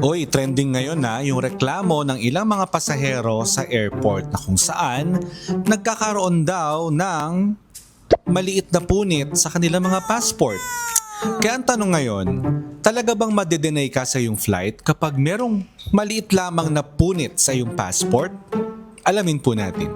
Uy, trending ngayon na yung reklamo ng ilang mga pasahero sa airport na kung saan nagkakaroon daw ng maliit na punit sa kanilang mga passport. Kaya ang tanong ngayon, talaga bang madedenay ka sa iyong flight kapag merong maliit lamang na punit sa iyong passport? Alamin po natin.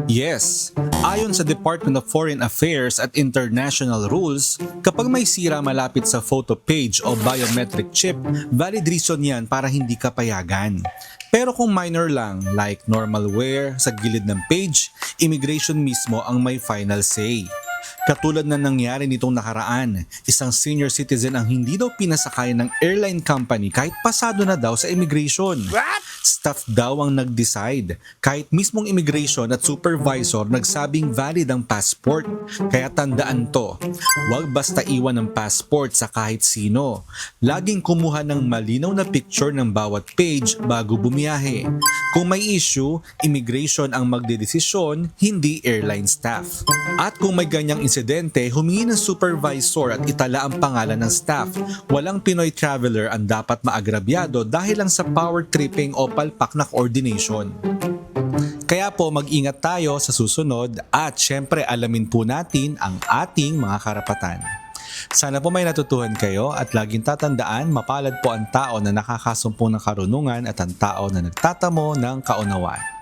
Yes, ayon sa Department of Foreign Affairs at International Rules, kapag may sira malapit sa photo page o biometric chip, valid reason yan para hindi ka payagan. Pero kung minor lang, like normal wear sa gilid ng page, immigration mismo ang may final say. Katulad na nangyari nitong nakaraan, isang senior citizen ang hindi daw pinasakay ng airline company kahit pasado na daw sa immigration. What? Staff daw ang nag-decide, kahit mismong immigration at supervisor nagsabing valid ang passport. Kaya tandaan to, huwag basta iwan ng passport sa kahit sino. Laging kumuha ng malinaw na picture ng bawat page bago bumiyahe. Kung may issue, immigration ang magdedesisyon, hindi airline staff. At kung may ganyang insidente, humingi ng supervisor at itala ang pangalan ng staff. Walang Pinoy traveler ang dapat maagrabyado dahil lang sa power tripping o palpak na coordination. Kaya po mag-ingat tayo sa susunod at syempre alamin po natin ang ating mga karapatan. Sana po may natutuhan kayo at laging tatandaan mapalad po ang tao na nakakasumpong ng karunungan at ang tao na nagtatamo ng kaunawaan.